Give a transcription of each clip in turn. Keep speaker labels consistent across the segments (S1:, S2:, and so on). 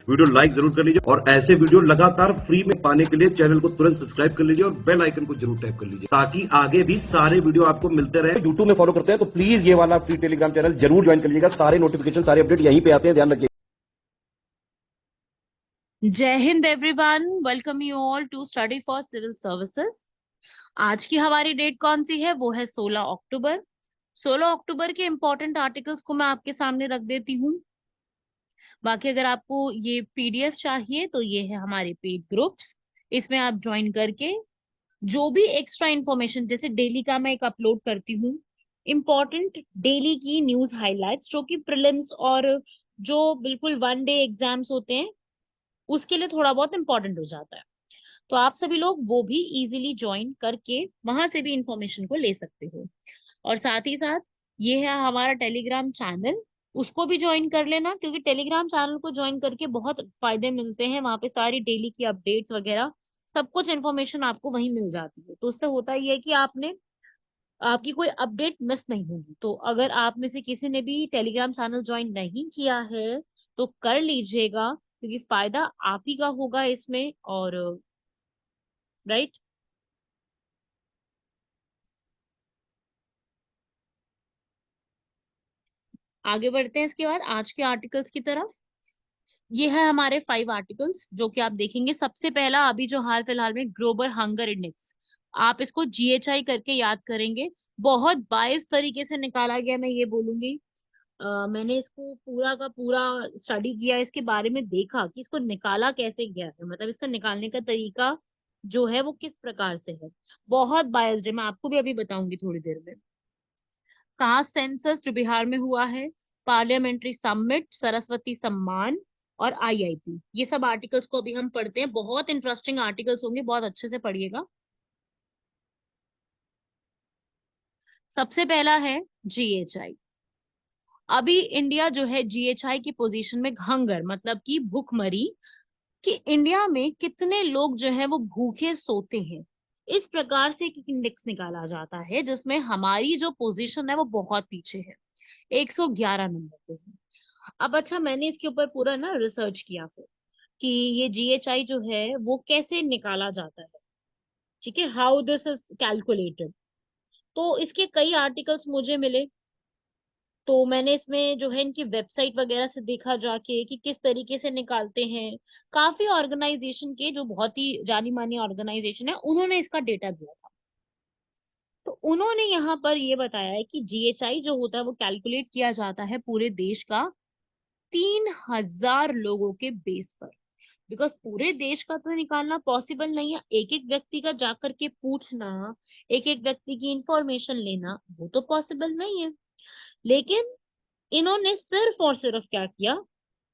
S1: Video like जरूर कर लीजिए और ऐसे वीडियो लगातार फ्री में पाने के लिए चैनल को तुरंत सब्सक्राइब कर लीजिए और बेल आइकन को जरूर टैप कर लीजिए ताकि आगे भी सारे वीडियो आपको मिलते रहे। यूट्यूब में फॉलो करते हैं तो प्लीज ये वाला फ्री टेलीग्राम चैनल जरूर ज्वाइन कर लीजिएगा। सारे नोटिफिकेशन, सारे अपडेट यहीं पे आते हैं, ध्यान रखिए।
S2: Jai Hind everyone, welcome you all to study for civil services. आज की हमारी डेट कौन सी है? वो है 16 अक्टूबर। 16 अक्टूबर के इंपॉर्टेंट आर्टिकल्स को मैं आपके सामने रख देती हूँ। बाकी अगर आपको ये पीडीएफ चाहिए तो ये है हमारे पेड ग्रुप्स। इसमें आप ज्वाइन करके जो भी एक्स्ट्रा इंफॉर्मेशन, जैसे डेली का मैं एक अपलोड करती हूँ इम्पोर्टेंट डेली की न्यूज हाइलाइट्स, जो कि प्रीलिम्स और जो बिल्कुल वन डे एग्जाम्स होते हैं उसके लिए थोड़ा बहुत इंपॉर्टेंट हो जाता है। तो आप सभी लोग वो भी इजीली ज्वाइन करके वहां से भी इंफॉर्मेशन को ले सकते हो। और साथ ही साथ ये है हमारा टेलीग्राम चैनल, उसको भी ज्वाइन कर लेना, क्योंकि टेलीग्राम चैनल को ज्वाइन करके बहुत फायदे मिलते हैं। वहां पे सारी डेली की अपडेट्स वगैरह सब कुछ इन्फॉर्मेशन आपको वहीं मिल जाती है। तो उससे होता ही है कि आपकी कोई अपडेट मिस नहीं होगी। तो अगर आप में से किसी ने भी टेलीग्राम चैनल ज्वाइन नहीं किया है तो कर लीजिएगा, क्योंकि फायदा आप ही का होगा इसमें। और राइट, आगे बढ़ते हैं इसके बाद आज के आर्टिकल्स की तरफ। ये है हमारे 5 आर्टिकल्स जो कि आप देखेंगे। सबसे पहला अभी जो हाल फिलहाल में ग्लोबल हंगर इंडेक्स, आप इसको जीएचआई करके याद करेंगे। बहुत बायस तरीके से निकाला गया, मैं ये बोलूंगी। मैंने इसको पूरा का पूरा स्टडी किया, इसके बारे में देखा कि इसको निकाला कैसे गया है, मतलब इसका निकालने का तरीका जो है वो किस प्रकार से है। बहुत बायस्ड है, मैं आपको भी अभी बताऊंगी थोड़ी देर में। कास्ट सेंसस जो बिहार में हुआ है, पार्लियामेंट्री समिट, सरस्वती सम्मान और आईआईपी, ये सब आर्टिकल्स को अभी हम पढ़ते हैं। बहुत इंटरेस्टिंग आर्टिकल्स होंगे, बहुत अच्छे से पढ़िएगा। सबसे पहला है जीएचआई। अभी इंडिया जो है जीएचआई की पोजीशन में, हंगर मतलब कि भूखमरी, कि इंडिया में कितने लोग जो है वो भूखे सोते हैं, इस प्रकार से एक इंडेक्स निकाला जाता है जिसमें हमारी जो पोजीशन है वो बहुत पीछे है, 111 नंबर पे है। अब अच्छा, मैंने इसके ऊपर पूरा ना रिसर्च किया फिर कि ये जीएचआई जो है वो कैसे निकाला जाता है। ठीक है, हाउ दिस इज कैलकुलेटेड। तो इसके कई आर्टिकल्स मुझे मिले, तो मैंने इसमें जो है इनकी वेबसाइट वगैरह से देखा जाके कि किस तरीके से निकालते हैं। काफी ऑर्गेनाइजेशन के, जो बहुत ही जानी मानी ऑर्गेनाइजेशन है, उन्होंने इसका डेटा दिया था। तो उन्होंने यहाँ पर ये बताया है कि जीएचआई जो होता है वो कैलकुलेट किया जाता है पूरे देश का 3,000 लोगों के बेस पर। बिकॉज पूरे देश का तो निकालना पॉसिबल नहीं है, एक एक व्यक्ति का जाकर के पूछना, एक एक व्यक्ति की इंफॉर्मेशन लेना, वो तो पॉसिबल नहीं है। लेकिन इन्होंने सिर्फ और सिर्फ क्या किया,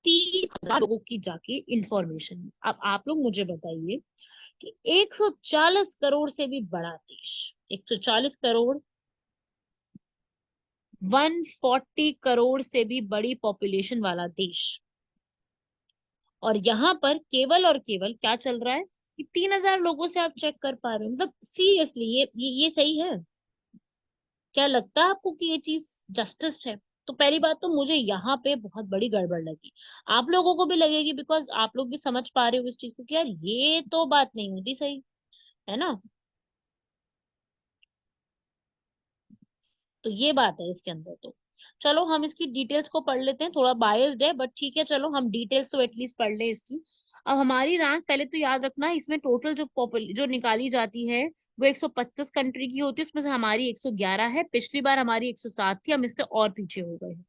S2: 30,000 लोगों की जाके इंफॉर्मेशन ली। अब आप लोग मुझे बताइए कि 140 करोड़ से भी बड़ा देश, 140 करोड़, 140 करोड़ से भी बड़ी पॉपुलेशन वाला देश, और यहाँ पर केवल और केवल क्या चल रहा है कि 3,000 लोगों से आप चेक कर पा रहे हो। मतलब सीरियसली ये सही है? क्या लगता है आपको कि ये चीज जस्टिस है? तो पहली बात तो मुझे यहाँ पे बहुत बड़ी गड़बड़ लगी। आप लोगों को भी लगेगी, बिकॉज आप लोग भी समझ पा रहे हो इस चीज को कि यार ये तो बात नहीं होती सही, है ना? तो ये बात है इसके अंदर। तो चलो हम इसकी डिटेल्स को पढ़ लेते हैं। थोड़ा बायस्ड है बट ठीक है, चलो हम डिटेल्स तो एटलीस्ट पढ़ लें इसकी। अब हमारी रैंक, पहले तो याद रखना, इसमें टोटल जो निकाली जाती है वो 125 कंट्री की होती है, उसमें से हमारी 111 है। पिछली बार हमारी 107 थी, हम इससे और पीछे हो गए हैं।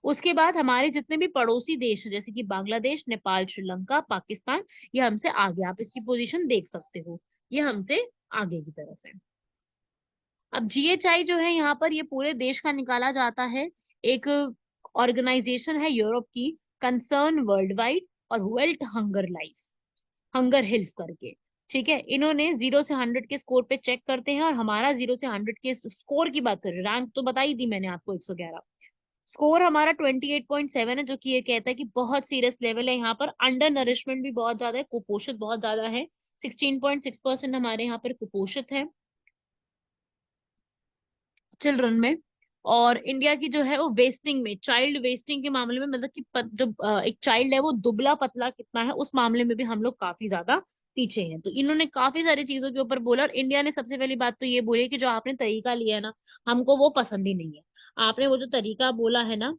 S2: उसके बाद हमारे जितने भी पड़ोसी देश है, जैसे कि बांग्लादेश, नेपाल, श्रीलंका, पाकिस्तान, ये हमसे आगे, आप इसकी पोजीशन देख सकते हो, ये हमसे आगे की तरफ है। अब जीएचआई जो है यहाँ पर ये पूरे देश का निकाला जाता है। एक ऑर्गेनाइजेशन है यूरोप की, कंसर्न वर्ल्ड वाइड और वर्ल्ड हंगर लाइफ, हंगर हिल्फ करके। ठीक है, इन्होंने 0 से 100 के स्कोर पे चेक करते हैं, और हमारा 0 से 100 के स्कोर की बात करें, रैंक तो बताई दी मैंने आपको 111, स्कोर हमारा 28.7 है, जो कि ये कहता है कि बहुत सीरियस लेवल है। यहाँ पर अंडर नरिशमेंट भी बहुत ज्यादा है, कुपोषित बहुत ज्यादा है। 16.6% हमारे यहाँ पर कुपोषित है चिल्ड्रन में। और इंडिया की जो है वो वेस्टिंग में, चाइल्ड वेस्टिंग के मामले में, मतलब कि जो एक चाइल्ड है वो दुबला पतला कितना है उस मामले में भी हम लोग काफी ज्यादा पीछे हैं। तो इन्होंने काफी सारी चीजों के ऊपर बोला, और इंडिया ने सबसे पहली बात तो ये बोली कि जो आपने तरीका लिया है ना, हमको वो पसंद ही नहीं है। आपने वो जो तरीका बोला है ना,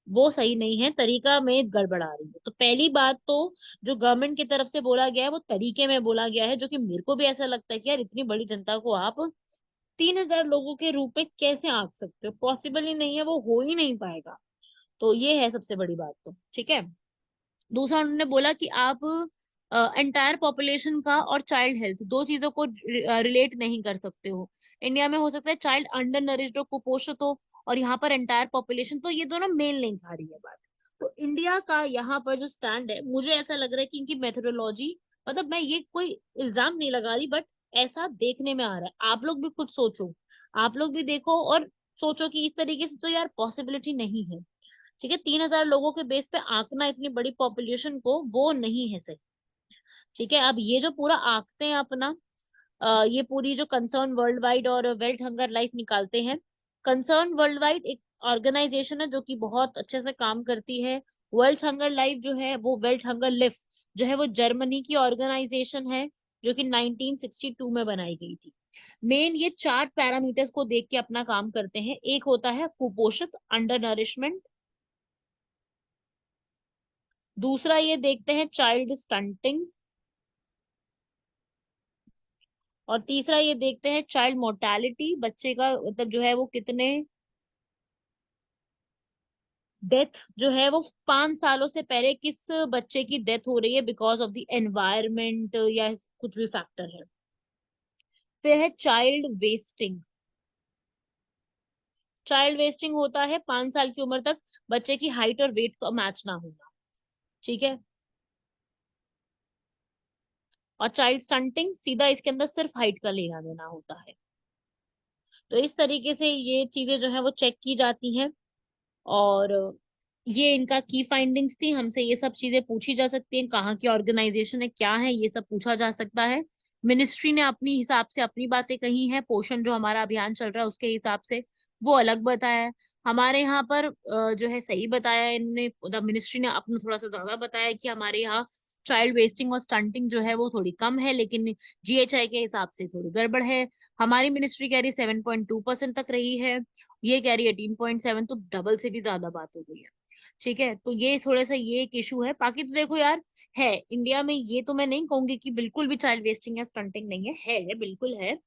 S2: वो सही नहीं है, तरीका में गड़बड़ आ रही है। तो पहली बात तो जो गवर्नमेंट की तरफ से बोला गया है वो तरीके में बोला गया है, जो कि मेरे को भी ऐसा लगता है कि यार इतनी बड़ी जनता को आप 3,000 लोगों के रूप में कैसे आंक सकते हो, पॉसिबल ही नहीं है, वो हो ही नहीं पाएगा। तो ये है सबसे बड़ी बात। तो ठीक है। दूसरा उन्होंने बोला कि आप एंटायर पॉपुलेशन का और चाइल्ड हेल्थ दो चीजों को रिलेट नहीं कर सकते हो। इंडिया में हो सकता है चाइल्ड अंडर नरिश्ड हो, कुपोषित हो, और यहाँ पर एंटायर पॉपुलेशन, तो ये दोनों मेल नहीं खा रही है बात। तो इंडिया का यहाँ पर जो स्टैंड है, मुझे ऐसा लग रहा है कि इनकी मेथोडोलॉजी, मतलब मैं ये कोई इल्जाम नहीं लगा रही, बट ऐसा देखने में आ रहा है। आप लोग भी कुछ सोचो, आप लोग भी देखो और सोचो कि इस तरीके से तो यार पॉसिबिलिटी नहीं है। ठीक है, 3,000 लोगों के बेस पे आंकना इतनी बड़ी पॉपुलेशन को, वो नहीं है सही। ठीक है, अब ये जो पूरा आंकते हैं अपना, ये पूरी जो कंसर्न वर्ल्ड वाइड और वर्ल्ड हंगर लाइफ निकालते हैं। कंसर्न वर्ल्ड वाइड एक ऑर्गेनाइजेशन है जो कि बहुत अच्छे से काम करती है। वर्ल्ड हंगर लाइफ जो है वो, वर्ल्ड हंगर लिफ जो है वो जर्मनी की ऑर्गेनाइजेशन है, जो कि 1962 में बनाई गई थी। मेन ये 4 पैरामीटर्स को देख के अपना काम करते हैं। एक होता है कुपोषित, अंडर नरिशमेंट। दूसरा ये देखते हैं चाइल्ड स्टंटिंग। और तीसरा ये देखते हैं चाइल्ड मोर्टेलिटी, बच्चे का मतलब जो है वो कितने डेथ जो है वो 5 सालों से पहले किस बच्चे की डेथ हो रही है बिकॉज ऑफ द एनवायरमेंट या कुछ भी फैक्टर है। फिर है चाइल्ड वेस्टिंग। चाइल्ड वेस्टिंग होता है 5 साल की उम्र तक बच्चे की हाइट और वेट का मैच ना होना। ठीक है। और चाइल्ड स्टंटिंग सीधा इसके अंदर सिर्फ हाइट का लेना देना होता है। तो इस तरीके से ये चीजें जो है वो चेक की जाती हैं। और ये इनका की फाइंडिंग्स थी। हमसे ये सब चीजें पूछी जा सकती हैं, कहाँ की ऑर्गेनाइजेशन है, क्या है, ये सब पूछा जा सकता है। मिनिस्ट्री ने अपनी हिसाब से अपनी बातें कही हैं, पोषण जो हमारा अभियान चल रहा है उसके हिसाब से वो अलग बताया है। हमारे यहाँ पर जो है सही बताया है इन्होंने, मतलब मिनिस्ट्री ने अपना थोड़ा सा ज्यादा बताया है कि हमारे यहाँ चाइल्ड वेस्टिंग और स्टंटिंग जो है वो थोड़ी कम है, लेकिन जीएचआई के हिसाब से थोड़ी गड़बड़ है। हमारी मिनिस्ट्री कह रही 7.2% तक रही है, ये कह रही है 18.7, तो डबल से भी ज्यादा बात हो गई है। ठीक है, तो ये थोड़ा सा ये एक इशू है। बाकी तो देखो यार, है इंडिया में, ये तो मैं नहीं कहूंगी कि बिल्कुल भी चाइल्ड वेस्टिंग या स्टंटिंग नहीं है, बिल्कुल है।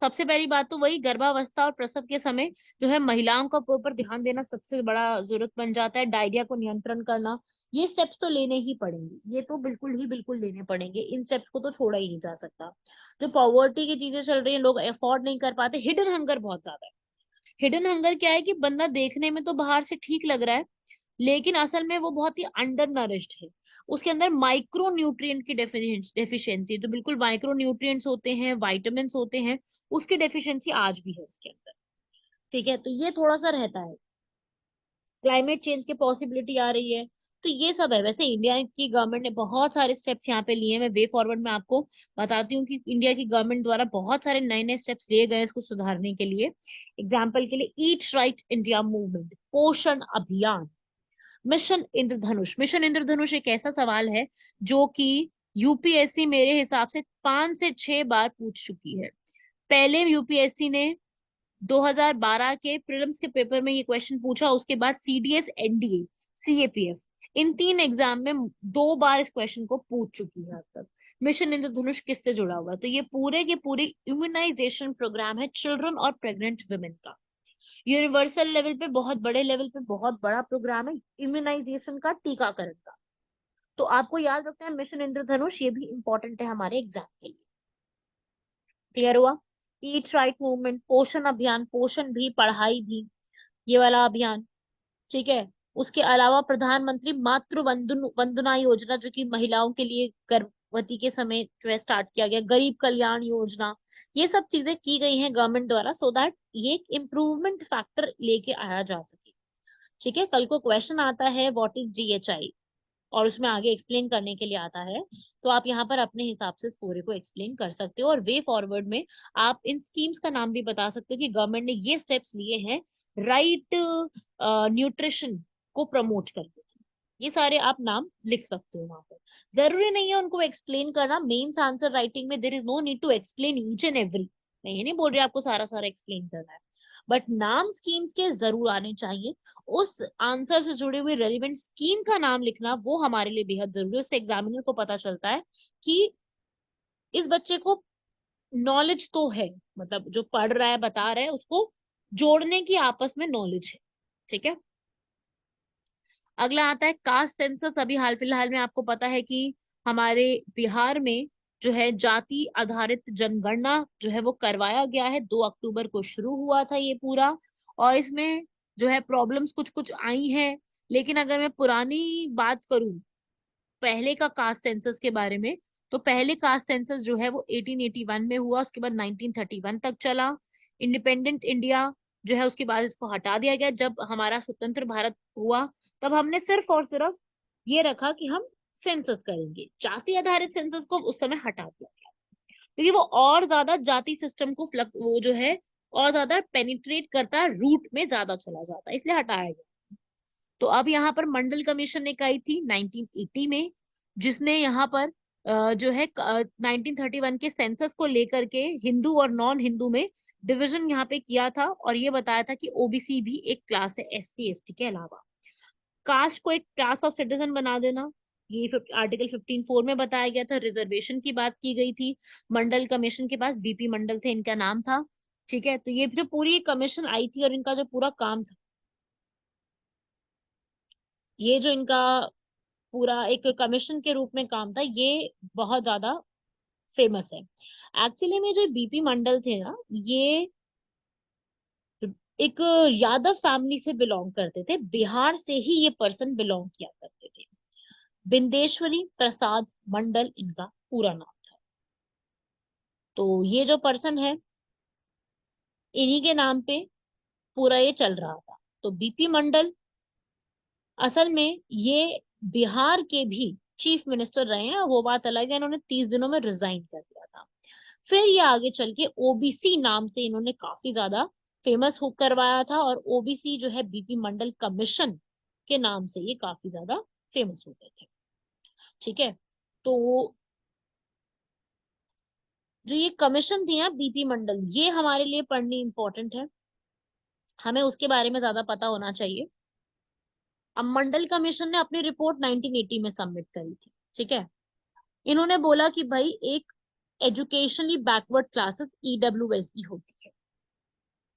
S2: सबसे पहली बात तो वही गर्भावस्था और प्रसव के समय जो है महिलाओं का ऊपर ध्यान देना सबसे बड़ा जरूरत बन जाता है। डायरिया को नियंत्रण करना, ये स्टेप्स तो लेने ही पड़ेंगे, ये तो बिल्कुल ही बिल्कुल लेने पड़ेंगे, इन स्टेप्स को तो छोड़ा ही नहीं जा सकता। जो पॉवर्टी की चीजें चल रही है, लोग अफोर्ड नहीं कर पाते, हिडन हंगर बहुत ज्यादा है। हिडन हंगर क्या है कि बंदा देखने में तो बाहर से ठीक लग रहा है, लेकिन असल में वो बहुत ही अंडर नरिश्ड है। उसके अंदर माइक्रो न्यूट्रिएंट की डेफिशिएंसी, जो बिल्कुल माइक्रो न्यूट्रिएंट्स होते हैं, वाइटामिन होते हैं, उसकी डेफिशिएंसी आज भी है उसके अंदर। ठीक है, तो ये थोड़ा सा रहता है। क्लाइमेट चेंज की पॉसिबिलिटी आ रही है। तो ये सब है। वैसे इंडिया की गवर्नमेंट ने बहुत सारे स्टेप्स यहाँ पे लिए हैं। मैं वे फॉरवर्ड में आपको बताती हूँ कि इंडिया की गवर्नमेंट द्वारा बहुत सारे नए नए स्टेप्स लिए गए हैं इसको सुधारने के लिए। एग्जाम्पल के लिए ईट राइट इंडिया मूवमेंट, पोषण अभियान, मिशन इंद्रधनुष। मिशन इंद्रधनुष एक ऐसा सवाल है जो कि यूपीएससी मेरे हिसाब से 5 से 6 बार पूछ चुकी है। पहले यूपीएससी ने 2012 के प्रीलिम्स के पेपर में ये क्वेश्चन पूछा, उसके बाद सीडीएस, एनडीए, सीएपीएफ, इन 3 एग्जाम में 2 बार इस क्वेश्चन को पूछ चुकी है अब तक। मिशन इंद्रधनुष किससे जुड़ा हुआ है? तो ये पूरे के पूरे इम्यूनाइजेशन प्रोग्राम है चिल्ड्रन और प्रेग्नेंट वुमेन का। यूनिवर्सल लेवल पे, बहुत बड़े लेवल पे बहुत बड़ा प्रोग्राम है इम्यूनाइजेशन का, टीकाकरण का। तो आपको याद रखना है मिशन इंद्रधनुष, ये भी इंपॉर्टेंट है हमारे एग्जाम के लिए। क्लियर हुआ? ईट राइट मूवमेंट, पोषण अभियान, पोषण भी पढ़ाई भी, ये वाला अभियान। ठीक है। उसके अलावा प्रधानमंत्री मातृ वंदना योजना, जो कि महिलाओं के लिए गर्भवती के समय जो है स्टार्ट किया गया, गरीब कल्याण योजना, ये सब चीजें की गई हैं गवर्नमेंट द्वारा, सो दैट ये एक इम्प्रूवमेंट फैक्टर लेके आया जा सके। ठीक है, कल को क्वेश्चन आता है व्हाट इज जीएचआई, और उसमें आगे एक्सप्लेन करने के लिए आता है, तो आप यहाँ पर अपने हिसाब से इस पूरे को एक्सप्लेन कर सकते हो। और वे फॉरवर्ड में आप इन स्कीम्स का नाम भी बता सकते हो कि गवर्नमेंट ने ये स्टेप्स लिए हैं राइट न्यूट्रिशन को प्रमोट करते थे। ये सारे आप नाम लिख सकते हो वहां पर। जरूरी नहीं है उनको एक्सप्लेन करना। मेंस आंसर राइटिंग में there is no need to explain each and every. मैं ये नहीं बोल रही आपको सारा सारा एक्सप्लेन करना है, बट नाम स्कीम्स के जरूर आने चाहिए। उस आंसर से जुड़े हुए रेलिवेंट स्कीम का नाम लिखना वो हमारे लिए बेहद जरूरी है। उससे एग्जामिनर को पता चलता है कि इस बच्चे को नॉलेज तो है, मतलब जो पढ़ रहा है बता रहा है उसको जोड़ने की आपस में नॉलेज है। ठीक है। अगला आता है कास्ट सेंसस। अभी हाल फिलहाल में आपको पता है कि हमारे बिहार में जो है जाति आधारित जनगणना जो है वो करवाया गया है। 2 अक्टूबर को शुरू हुआ था ये पूरा। और इसमें जो है प्रॉब्लम्स कुछ कुछ आई हैं। लेकिन अगर मैं पुरानी बात करूं पहले का कास्ट सेंसस के बारे में, तो पहले कास्ट सेंसस जो है वो 1881 में हुआ। उसके बाद 1931 तक चला। इंडिपेंडेंट इंडिया जो है उसके बाद इसको हटा दिया गया। जब हमारा स्वतंत्र भारत हुआ तब हमने सिर्फ और सिर्फ ये रखा कि हम सेंसस करेंगे। जाति आधारित सेंसस को उस समय हटा दिया गया क्योंकि वो और ज्यादा जाति सिस्टम को वो जो है और ज्यादा पेनिट्रेट करता है, रूट में ज्यादा चला जाता है, इसलिए हटाया गया। तो अब यहाँ पर मंडल कमीशन एक आई थी 1980 में, जिसने यहाँ पर जो है 1931 के सेंसस को लेकर के हिंदू और नॉन हिंदू में डिवीजन यहाँ पे किया था। और ये बताया था कि ओबीसी भी एक क्लास है एससी एसटी के अलावा। कास्ट को एक क्लास ऑफ सिटीजन बना देना, ये आर्टिकल 15(4) में बताया गया था। रिजर्वेशन की बात की गई थी। मंडल कमीशन के पास बीपी मंडल थे, इनका नाम था। ठीक है। तो ये जो पूरी कमीशन आई थी और इनका जो पूरा काम था, ये जो इनका पूरा एक कमीशन के रूप में काम था, ये बहुत ज्यादा फेमस है। एक्चुअली में जो बीपी मंडल थे ना, ये एक यादव फैमिली से बिलोंग करते थे। बिहार से ही ये पर्सन बिलोंग किया करते थे। बिंदेश्वरी प्रसाद मंडल इनका पूरा नाम था। तो ये जो पर्सन है इन्हीं के नाम पे पूरा ये चल रहा था। तो बीपी मंडल असल में ये बिहार के भी चीफ मिनिस्टर रहे हैं। वो बात अलग है, इन्होंने 30 दिनों में रिजाइन कर दिया था। फिर ये आगे चल के ओबीसी नाम से इन्होंने काफी ज्यादा फेमस हो करवाया था। और ओबीसी जो है बीपी मंडल कमीशन के नाम से ये काफी ज्यादा फेमस हो गए थे। ठीक है। तो जो ये कमीशन थी ना बीपी मंडल, ये हमारे लिए पढ़नी इंपॉर्टेंट है। हमें उसके बारे में ज्यादा पता होना चाहिए। अब मंडल कमीशन ने अपनी रिपोर्ट 1980 में सबमिट करी थी। ठीक है। इन्होंने बोला कि भाई एक एजुकेशनली बैकवर्ड क्लासेस ईडब्ल्यूएसबी होती है,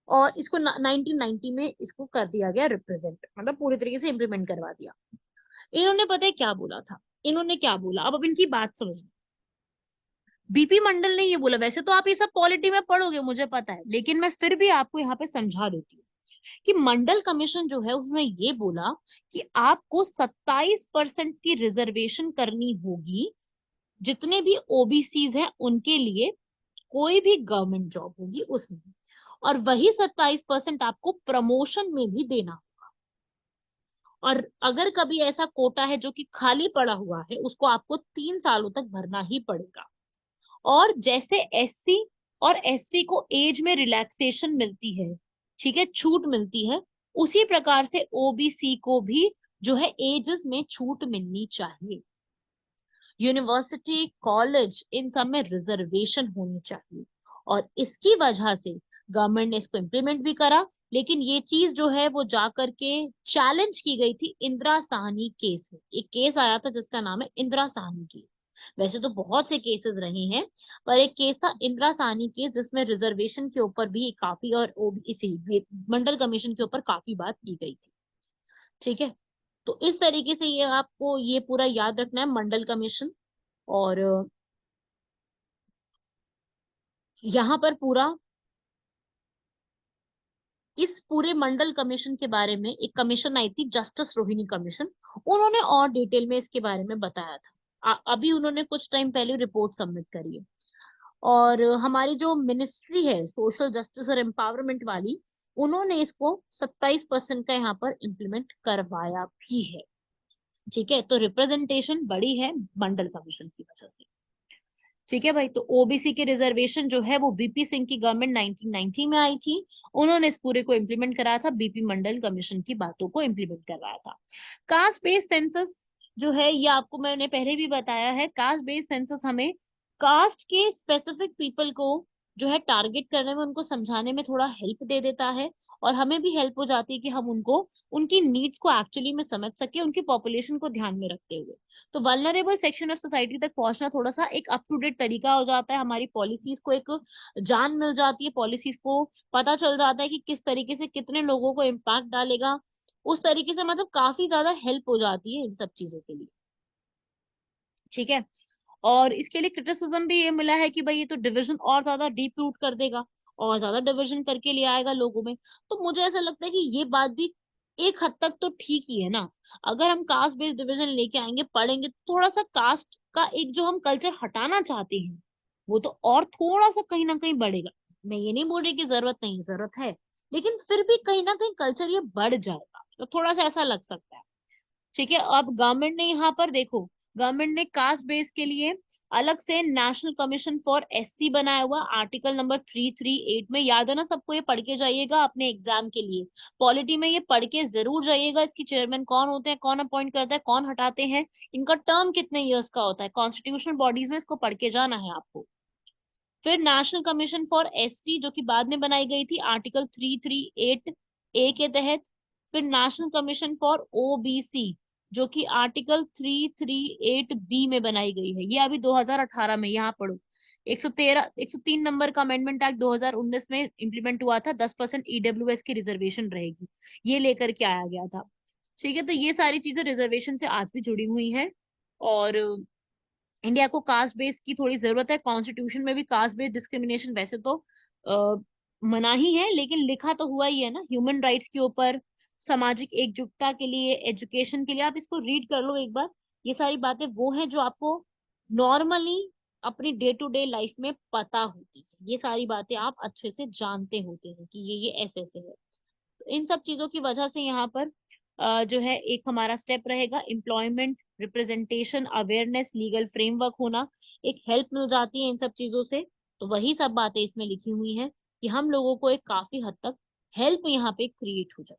S2: और इसको 1990 में इसको कर दिया गया रिप्रेजेंट, मतलब पूरी तरीके से इम्प्लीमेंट करवा दिया। इन्होंने पता है क्या बोला था? इन्होंने क्या बोला, अब इनकी बात समझना। बीपी मंडल ने ये बोला, वैसे तो आप ये सब पॉलिटी में पढ़ोगे मुझे पता है, लेकिन मैं फिर भी आपको यहाँ पे समझा देती हूँ कि मंडल कमीशन जो है उसने ये बोला कि आपको 27% की रिजर्वेशन करनी होगी जितने भी ओबीसीज हैं उनके लिए, कोई भी गवर्नमेंट जॉब होगी उसमें। और वही 27% आपको प्रमोशन में भी देना। और अगर कभी ऐसा कोटा है जो कि खाली पड़ा हुआ है, उसको आपको 3 सालों तक भरना ही पड़ेगा। और जैसे एससी और एसटी को एज में रिलैक्सेशन मिलती है, ठीक है, छूट मिलती है, उसी प्रकार से ओबीसी को भी जो है एजेस में छूट मिलनी चाहिए। यूनिवर्सिटी कॉलेज इन सब में रिजर्वेशन होनी चाहिए। और इसकी वजह से गवर्नमेंट ने इसको इम्प्लीमेंट भी करा। लेकिन ये चीज जो है वो जा करके चैलेंज की गई थी इंदिरा साहनी केस में। एक केस आया था जिसका नाम है इंदिरा साहनी केस। वैसे तो बहुत से केसेस रहे हैं, पर एक केस था इंदिरा साहनी केस जिसमें रिजर्वेशन के ऊपर भी काफी, और ओबीसी मंडल कमीशन के ऊपर काफी बात की गई थी। ठीक है। तो इस तरीके से ये आपको ये पूरा याद रखना है मंडल कमीशन। और यहाँ पर पूरा इस पूरे मंडल कमीशन के बारे में एक कमीशन आई थी, जस्टिस रोहिणी कमीशन। उन्होंने और डिटेल में इसके बारे में बताया था। अभी उन्होंने कुछ टाइम पहले रिपोर्ट सबमिट करी है। और हमारी जो मिनिस्ट्री है सोशल जस्टिस और एम्पावरमेंट वाली, उन्होंने इसको 27% का यहाँ पर इम्प्लीमेंट करवाया भी है। ठीक है। तो रिप्रेजेंटेशन बड़ी है मंडल कमीशन की वजह से। ठीक है भाई। तो ओबीसी के रिजर्वेशन जो है वो वीपी सिंह की गवर्नमेंट 1990 में आई थी। उन्होंने इस पूरे को इम्प्लीमेंट कराया था, बीपी मंडल कमीशन की बातों को इम्प्लीमेंट करवाया था। कास्ट बेस्ड सेंसस जो है ये आपको मैंने पहले भी बताया है। कास्ट बेस्ड सेंसस हमें कास्ट के स्पेसिफिक पीपल को जो है टारगेट करने में, उनको समझाने में थोड़ा हेल्प दे देता है, और हमें भी हेल्प हो जाती है कि हम उनको उनकी नीड्स को एक्चुअली में समझ सके, उनकी पॉपुलेशन को ध्यान में रखते हुए। तो वल्नरेबल सेक्शन ऑफ सोसाइटी तक पहुंचना थोड़ा सा एक अप टू डेट तरीका हो जाता है, हमारी पॉलिसीज को एक जान मिल जाती है, पॉलिसीज को पता चल जाता है कि किस तरीके से कितने लोगों को इम्पैक्ट डालेगा। उस तरीके से मतलब काफी ज्यादा हेल्प हो जाती है इन सब चीजों के लिए। ठीक है। और इसके लिए क्रिटिसिज्म भी ये मिला है कि भाई ये तो डिवीजन और ज्यादा डीप रूट कर देगा, और ज्यादा डिवीजन करके ले आएगा लोगों में। तो मुझे ऐसा लगता है कि ये बात भी एक हद तक तो ठीक ही है ना। अगर हम कास्ट बेस्ड डिवीजन लेके आएंगे, पढ़ेंगे, तो थोड़ा सा कास्ट का एक जो हम कल्चर हटाना चाहते हैं वो तो और थोड़ा सा कहीं ना कहीं बढ़ेगा। मैं ये नहीं बोल रही कि जरूरत नहीं, जरूरत है, लेकिन फिर भी कहीं ना कहीं कल्चर ये बढ़ जाएगा, तो थोड़ा सा ऐसा लग सकता है। ठीक है। अब गवर्नमेंट ने यहाँ पर देखो, गवर्नमेंट ने कास्ट बेस के लिए अलग से नेशनल कमीशन फॉर एससी बनाया हुआ, आर्टिकल नंबर 338 में। याद है ना सबको, ये पढ़ के जाइएगा अपने एग्जाम के लिए, पॉलिटी में ये पढ़ के जरूर जाइएगा। इसकी चेयरमैन कौन होते हैं, कौन अपॉइंट करता है, कौन हटाते हैं, इनका टर्म कितने इयर्स का होता है, कॉन्स्टिट्यूशनल बॉडीज में इसको पढ़ के जाना है आपको। फिर नेशनल कमीशन फॉर एसटी जो कि बाद में बनाई गई थी, आर्टिकल 338 ए के तहत। फिर नेशनल कमीशन फॉर ओबीसी जो कि आर्टिकल 338 बी में बनाई गई है, ये अभी 2018 में, यहाँ पढ़ो, 103 नंबर का अमेंडमेंट एक्ट 2019 में इंप्लीमेंट हुआ था, 10% ईडब्ल्यूएस की रिजर्वेशन रहेगी, ये लेकर के आया गया था। ठीक है। तो ये सारी चीजें रिजर्वेशन से आज भी जुड़ी हुई हैं। और इंडिया को कास्ट बेस की थोड़ी जरूरत है, कॉन्स्टिट्यूशन में भी कास्ट बेस्ड डिस्क्रिमिनेशन वैसे तो मना ही है, लेकिन लिखा तो हुआ ही है ना, ह्यूमन राइट्स के ऊपर, सामाजिक एकजुटता के लिए, एजुकेशन के लिए। आप इसको रीड कर लो एक बार। ये सारी बातें वो हैं जो आपको नॉर्मली अपनी डे टू डे लाइफ में पता होती है, ये सारी बातें आप अच्छे से जानते होते हैं कि ये ऐसे ऐसे है। इन सब चीजों की वजह से यहाँ पर जो है एक हमारा स्टेप रहेगा, employment representation awareness legal framework होना, एक हेल्प मिल जाती है इन सब चीजों से। तो वही सब बातें इसमें लिखी हुई हैं कि हम लोगों को एक काफी हद तक हेल्प यहाँ पे क्रिएट हो जाए।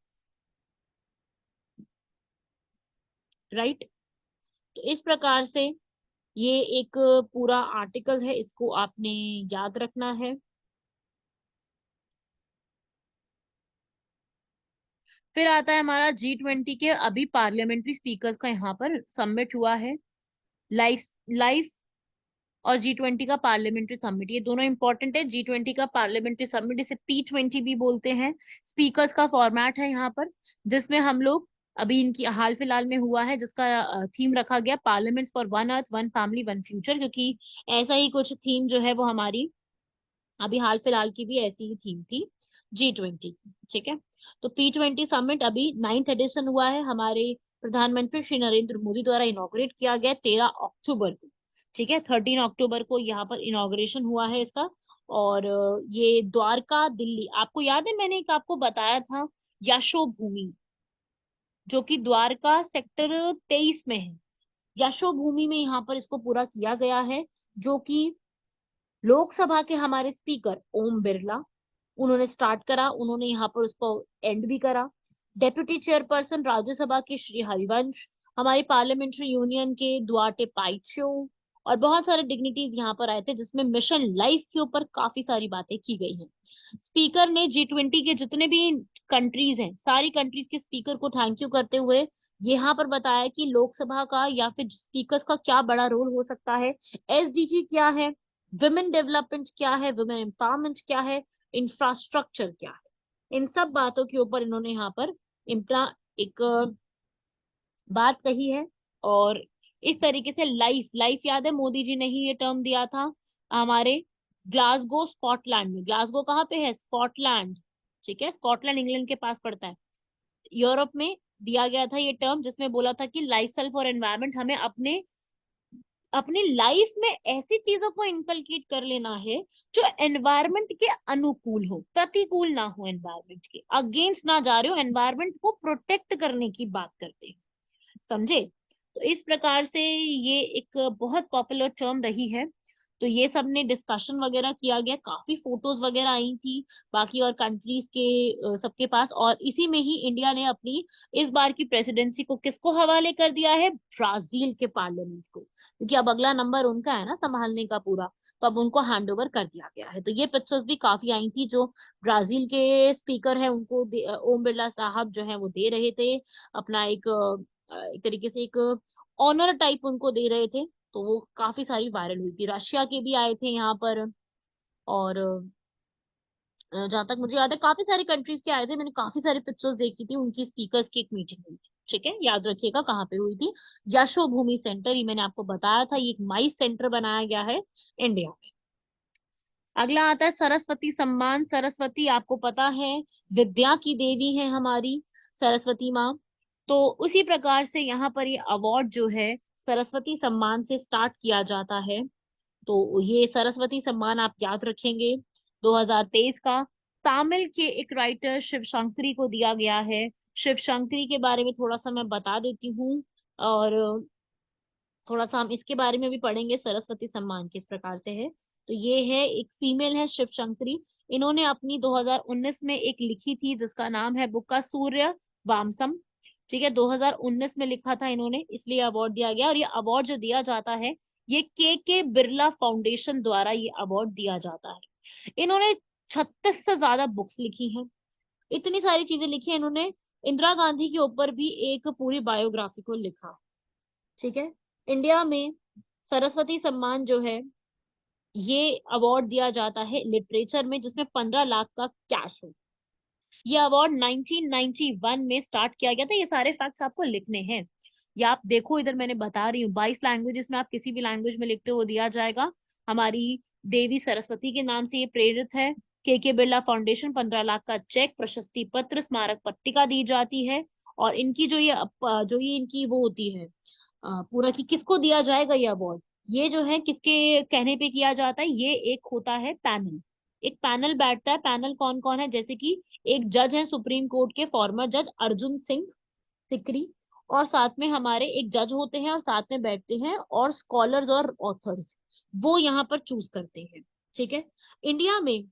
S2: राइट। तो इस प्रकार से ये एक पूरा आर्टिकल है, इसको आपने याद रखना है। फिर आता है हमारा G20 के अभी पार्लियामेंट्री स्पीकर्स का यहाँ पर सबमिट हुआ है, लाइफ लाइफ और G20 का पार्लियामेंट्री समिट, ये दोनों इंपॉर्टेंट है। G20 का पार्लियामेंट्री समिट, इसे P20 भी बोलते हैं। स्पीकर्स का फॉर्मेट है यहाँ पर, जिसमें हम लोग अभी इनकी हाल फिलहाल में हुआ है, जिसका थीम रखा गया parliaments for one earth one family one future, क्योंकि ऐसा ही कुछ थीम जो है वो हमारी अभी हाल फिलहाल की भी ऐसी ही थीम थी G20। ठीक है। तो P20 समिट अभी 9th एडिशन हुआ है, हमारे प्रधानमंत्री श्री नरेंद्र मोदी द्वारा इनॉग्रेट किया गया 13 अक्टूबर को। ठीक है। 13 अक्टूबर को यहाँ पर इनॉग्रेशन हुआ है इसका। और ये द्वारका दिल्ली, आपको याद है मैंने एक आपको बताया था, यशो भूमि, जो कि द्वारका सेक्टर 23 में है। यशो भूमि में यहाँ पर इसको पूरा किया गया है, जो कि लोकसभा के हमारे स्पीकर ओम बिरला, उन्होंने स्टार्ट करा, उन्होंने यहाँ पर उसको एंड भी करा। डेप्यूटी चेयरपर्सन राज्यसभा के श्री हरिवंश, हमारी पार्लियामेंट्री यूनियन के दुआटे पाइचो, और बहुत सारे डिग्निटीज यहाँ पर आए थे, जिसमें मिशन लाइफ के ऊपर काफी सारी बातें की गई हैं। स्पीकर ने G20 के जितने भी कंट्रीज हैं, सारी कंट्रीज के स्पीकर को थैंक यू करते हुए यहाँ पर बताया कि लोकसभा का या फिर स्पीकर का क्या बड़ा रोल हो सकता है, SDG क्या है, वुमेन डेवलपमेंट क्या है, वुमेन एम्पावरमेंट क्या है, इंफ्रास्ट्रक्चर क्या है, इन सब बातों के ऊपर इन्होंने यहाँ पर इम्प्ला एक बात कही है। और इस तरीके से लाइफ लाइफ, याद है मोदी जी ने ही ये टर्म दिया था हमारे ग्लासगो स्कॉटलैंड में। ग्लासगो कहाँ पे है, स्कॉटलैंड। ठीक है। स्कॉटलैंड इंग्लैंड के पास पड़ता है, यूरोप में दिया गया था ये टर्म, जिसमें बोला था कि लाइफ सेल्फ और एनवायरमेंट, हमें अपने अपनी लाइफ में ऐसी चीजों को इनकलकेट कर लेना है जो एनवायरमेंट के अनुकूल हो, प्रतिकूल ना हो, एनवायरमेंट के अगेंस्ट ना जा रहे हो, एनवायरमेंट को प्रोटेक्ट करने की बात करते हैं। समझे। तो इस प्रकार से ये एक बहुत पॉपुलर टर्म रही है। तो ये सब ने डिस्कशन वगैरह किया गया, काफी फोटोज वगैरह आई थी बाकी और कंट्रीज के सबके पास, और इसी में ही इंडिया ने अपनी इस बार की प्रेसिडेंसी को किसको हवाले कर दिया है, ब्राजील के पार्लियामेंट को, क्योंकि अब अगला नंबर उनका है ना संभालने का पूरा, तो अब उनको हैंड ओवर कर दिया गया है। तो ये पिक्चर्स भी काफी आई थी, जो ब्राजील के स्पीकर है उनको ओम बिरला साहब जो है वो दे रहे थे अपना एक तरीके से एक ऑनर टाइप उनको दे रहे थे, तो वो काफी सारी वायरल हुई थी। रशिया के भी आए थे यहाँ पर, और जहां तक मुझे याद है काफी सारी कंट्रीज के आए थे, मैंने काफी सारी पिक्चर्स देखी थी, उनकी स्पीकर्स की एक मीटिंग हुई थी। ठीक है, याद रखिएगा कहाँ पे हुई थी, यशो भूमि सेंटर, ये मैंने आपको बताया था, ये एक माइस सेंटर बनाया गया है इंडिया में। अगला आता है सरस्वती सम्मान। सरस्वती आपको पता है विद्या की देवी है हमारी सरस्वती माँ, तो उसी प्रकार से यहाँ पर ये अवार्ड जो है सरस्वती सम्मान से स्टार्ट किया जाता है। तो ये सरस्वती सम्मान आप याद रखेंगे 2023 का तमिल के एक राइटर शिव शंकरी को दिया गया है। शिव शंकरी के बारे में थोड़ा सा मैं बता देती हूँ, और थोड़ा सा हम इसके बारे में भी पढ़ेंगे सरस्वती सम्मान किस प्रकार से है। तो ये है एक फीमेल है शिव शंकरी, इन्होंने अपनी 2019 में एक लिखी थी जिसका नाम है बुक्का सूर्य वामसम। ठीक है, 2019 में लिखा था इन्होंने, इसलिए अवार्ड दिया गया। और ये अवार्ड जो दिया जाता है ये के बिरला फाउंडेशन द्वारा ये अवार्ड दिया जाता है। इन्होंने 36 से ज्यादा बुक्स लिखी हैं, इतनी सारी चीजें लिखी है इन्होंने। इंदिरा गांधी के ऊपर भी एक पूरी बायोग्राफी को लिखा। ठीक है, इंडिया में सरस्वती सम्मान जो है ये अवार्ड दिया जाता है लिटरेचर में, जिसमें 15 लाख का कैश हो। ये अवार्ड 1991 में स्टार्ट किया गया था, ये सारे फैक्ट्स आपको लिखने हैं। या आप देखो इधर मैंने बता रही हूँ 22 लैंग्वेजेस में, आप किसी भी लैंग्वेज में लिखते हो दिया जाएगा। हमारी देवी सरस्वती के नाम से ये प्रेरित है। के बिरला फाउंडेशन 15 लाख का चेक, प्रशस्ति पत्र, स्मारक पट्टिका दी जाती है। और इनकी जो ये इनकी वो होती है पूरा कि किसको दिया जाएगा ये अवार्ड, ये जो है किसके कहने पे किया जाता है, ये एक होता है पैनल, एक पैनल बैठता है। पैनल कौन कौन है, जैसे कि एक जज है सुप्रीम कोर्ट के फॉर्मर जज अर्जुन सिंह सिकरी, और साथ में हमारे एक जज होते हैं और साथ में बैठते हैं और स्कॉलर्स और ऑथर्स, वो यहाँ पर चूज करते हैं। ठीक है, इंडिया में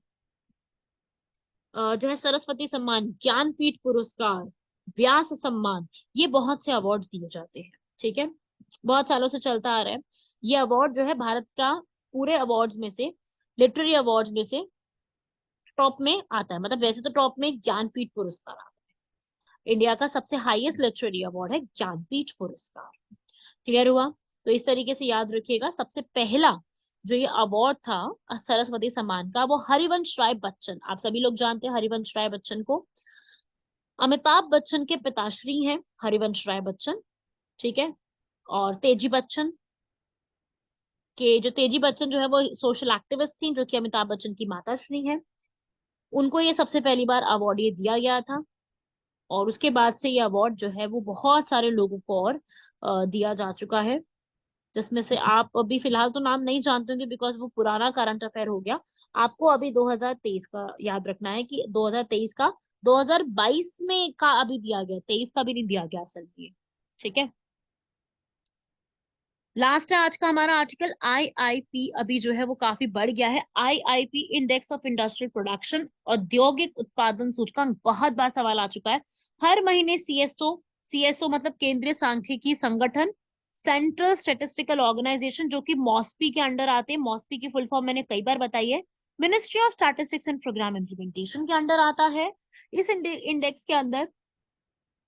S2: जो है सरस्वती सम्मान, ज्ञानपीठ पुरस्कार, व्यास सम्मान, ये बहुत से अवार्ड दिए जाते हैं। ठीक है, बहुत सालों से चलता आ रहा है। ये अवार्ड जो है भारत का पूरे अवार्ड्स में से, लिटरेरी अवार्ड्स में से टॉप में आता है। मतलब वैसे तो टॉप में ज्ञानपीठ पुरस्कार आता है, इंडिया का सबसे हाईएस्ट लिटरेरी अवार्ड है ज्ञानपीठ पुरस्कार। क्लियर हुआ? तो इस तरीके से याद रखिएगा, सबसे पहला जो ये अवार्ड था सरस्वती सम्मान का, वो हरिवंश राय बच्चन, आप सभी लोग जानते हैं हरिवंश राय बच्चन को, अमिताभ बच्चन के पिताश्री हैं हरिवंश राय बच्चन। ठीक है, और तेजी बच्चन के, जो तेजी बच्चन जो है वो सोशल एक्टिविस्ट थी, जो कि अमिताभ बच्चन की माताश्री हैं, उनको ये सबसे पहली बार अवार्ड ये दिया गया था। और उसके बाद से ये अवार्ड जो है वो बहुत सारे लोगों को और दिया जा चुका है, जिसमें से आप अभी फिलहाल तो नाम नहीं जानते होंगे बिकॉज वो पुराना करंट अफेयर हो गया। आपको अभी 2023 का याद रखना है कि 2023 का, 2022 में का अभी दिया गया, 23 का भी नहीं दिया गया असल में। ठीक है, लास्ट है आज का हमारा आर्टिकल आईआईपी, अभी जो है वो काफी बढ़ गया है। IIP index of industrial production, औद्योगिक उत्पादन सूचकांक, बहुत बार सवाल आ चुका है। हर महीने सीएसओ मतलब केंद्रीय सांख्यिकी संगठन, सेंट्रल स्टेटिस्टिकल ऑर्गेनाइजेशन जो कि मॉस्पी के अंडर आते हैं, मॉस्पी की फुल फॉर्म मैंने कई बार बताई है, ministry of statistics and programme implementation के अंडर आता है। इस इंडेक्स के अंदर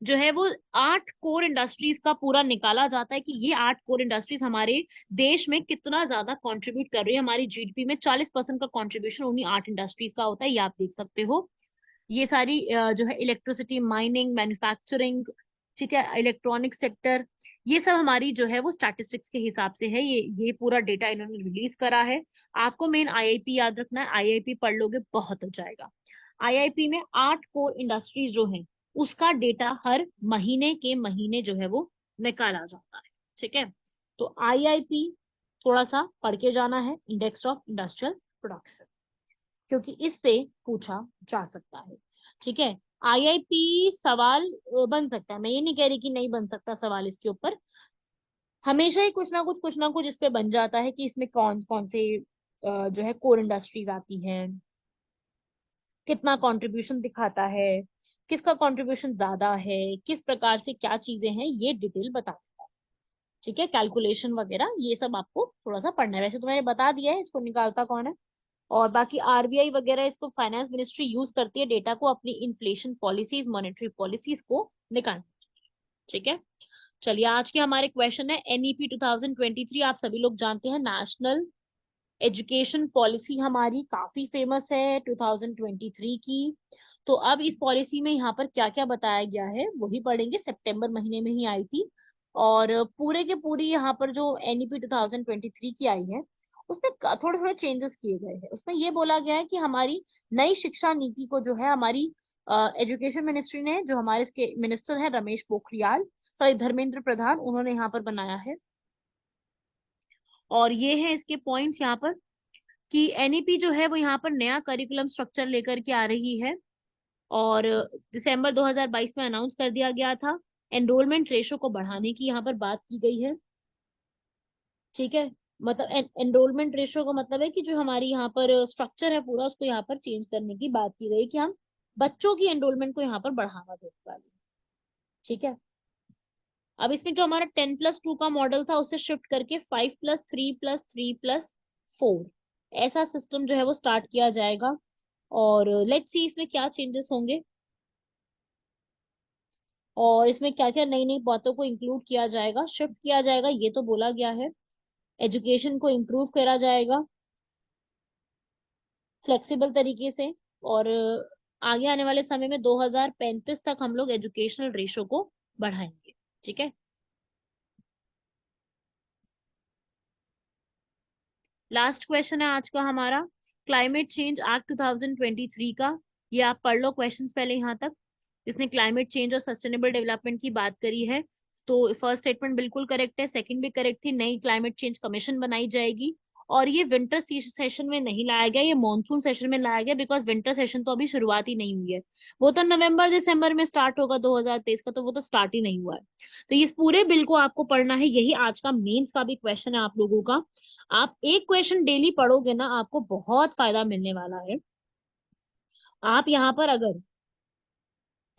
S2: जो है वो 8 कोर इंडस्ट्रीज का पूरा निकाला जाता है कि ये 8 कोर इंडस्ट्रीज हमारे देश में कितना ज्यादा कंट्रीब्यूट कर रही है। हमारी जीडीपी में 40% का कंट्रीब्यूशन उन्हीं 8 इंडस्ट्रीज का होता है, ये आप देख सकते हो। ये सारी जो है इलेक्ट्रिसिटी, माइनिंग, मैन्युफैक्चरिंग, ठीक है, इलेक्ट्रॉनिक सेक्टर, ये सब हमारी जो है वो स्टैटिस्टिक्स के हिसाब से है। ये पूरा डेटा इन्होंने रिलीज करा है। आपको मेन आईआईपी याद रखना है, आईआईपी पढ़ लोगे बहुत हो जाएगा। आईआईपी में 8 कोर इंडस्ट्रीज जो है उसका डेटा हर महीने के महीने जो है वो निकाला जाता है। ठीक है, तो आईआईपी थोड़ा सा पढ़ के जाना है, इंडेक्स ऑफ इंडस्ट्रियल प्रोडक्शन, क्योंकि इससे पूछा जा सकता है। ठीक है, आईआईपी सवाल बन सकता है, मैं ये नहीं कह रही कि नहीं बन सकता सवाल इसके ऊपर, हमेशा ही कुछ ना कुछ इस पे बन जाता है कि इसमें कौन कौन से जो है कोर इंडस्ट्रीज आती हैं, कितना कंट्रीब्यूशन दिखाता है, किसका कंट्रीब्यूशन ज्यादा है, किस प्रकार से क्या चीजें हैं, ये डिटेल बता देता है। ठीक है, कैलकुलेशन वगैरह ये सब आपको थोड़ा सा पढ़ना है। वैसे तो मैंने बता दिया है इसको निकालता कौन है। और बाकी आरबीआई वगैरह इसको फाइनेंस मिनिस्ट्री यूज करती है डेटा को अपनी इन्फ्लेशन पॉलिसीज, मॉनेटरी पॉलिसीज को निकालने। ठीक है, चलिए आज के हमारे क्वेश्चन है एनईपी 2023। आप सभी लोग जानते हैं नेशनल एजुकेशन पॉलिसी हमारी काफी फेमस है 2023 की। तो अब इस पॉलिसी में यहाँ पर क्या क्या बताया गया है वही पढ़ेंगे। सितंबर महीने में ही आई थी और पूरे के पूरी यहाँ पर जो एनईपी 2023 की आई है उसमें थोड़े थोड़े चेंजेस किए गए हैं। उसमें ये बोला गया है कि हमारी नई शिक्षा नीति को जो है हमारी एजुकेशन मिनिस्ट्री ने, जो हमारे इसके मिनिस्टर है रमेश पोखरियाल, सॉरी धर्मेंद्र प्रधान, उन्होंने यहाँ पर बनाया है। और ये है इसके पॉइंट्स यहाँ पर कि एनईपी जो है वो यहाँ पर नया करिकुलम स्ट्रक्चर लेकर के आ रही है और दिसंबर 2022 में अनाउंस कर दिया गया था। एनरोलमेंट रेशो को बढ़ाने की यहाँ पर बात की गई है। ठीक है, मतलब एनरोलमेंट रेशो का मतलब है कि जो हमारी यहाँ पर स्ट्रक्चर है पूरा उसको यहाँ पर चेंज करने की बात की गई कि हम बच्चों की एनरोलमेंट को यहाँ पर बढ़ावा देने वाले हैं। ठीक है, अब इसमें जो हमारा 10+2 का मॉडल था उसे शिफ्ट करके 5+3+3+4 ऐसा सिस्टम जो है वो स्टार्ट किया जाएगा। और लेट्स सी इसमें क्या चेंजेस होंगे और इसमें क्या क्या नई नई बातों को इंक्लूड किया जाएगा, शिफ्ट किया जाएगा, ये तो बोला गया है। एजुकेशन को इम्प्रूव करा जाएगा फ्लेक्सिबल तरीके से। और आगे आने वाले समय में 2035 तक हम लोग एजुकेशनल रेशो को बढ़ाएंगे। ठीक है, लास्ट क्वेश्चन है आज का हमारा क्लाइमेट चेंज एक्ट 2023 का। ये आप पढ़ लो क्वेश्चंस पहले यहाँ तक। इसने क्लाइमेट चेंज और सस्टेनेबल डेवलपमेंट की बात करी है। तो फर्स्ट स्टेटमेंट बिल्कुल करेक्ट है, सेकंड भी करेक्ट थी। नई क्लाइमेट चेंज कमीशन बनाई जाएगी और ये विंटर सेशन में नहीं लाया गया, ये मॉनसून सेशन में लाया गया बिकॉज विंटर सेशन तो अभी शुरुआत ही नहीं हुई है। वो तो नवंबर दिसंबर में स्टार्ट होगा 2023 का, तो वो तो स्टार्ट ही नहीं हुआ है। तो इस पूरे बिल को आपको पढ़ना है, यही आज का मेंस का भी क्वेश्चन है आप लोगों का। आप एक क्वेश्चन डेली पढ़ोगे ना आपको बहुत फायदा मिलने वाला है। आप यहाँ पर अगर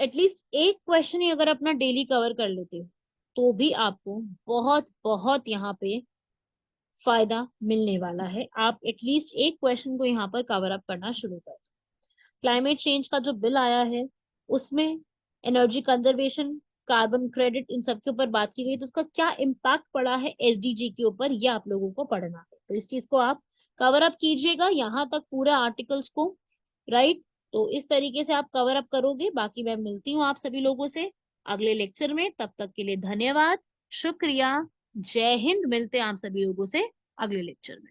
S2: एटलीस्ट एक क्वेश्चन ही अगर अपना डेली कवर कर लेते हो तो भी आपको बहुत बहुत यहाँ पे फायदा मिलने वाला है। आप एटलीस्ट एक क्वेश्चन को यहाँ पर कवर अप करना शुरू कर दो। क्लाइमेट चेंज का जो बिल आया है उसमें एनर्जी कंजर्वेशन, कार्बन क्रेडिट, इन सब के ऊपर बात की गई। तो उसका क्या इम्पैक्ट पड़ा है एसडीजी के ऊपर, ये आप लोगों को पढ़ना है। तो इस चीज को आप कवर अप कीजिएगा यहाँ तक पूरे आर्टिकल्स को, राइट। तो इस तरीके से आप कवर अप करोगे। बाकी मैं मिलती हूँ आप सभी लोगों से अगले लेक्चर में। तब तक के लिए धन्यवाद, शुक्रिया, जय हिंद। मिलते हैं आप सभी लोगों से अगले लेक्चर में।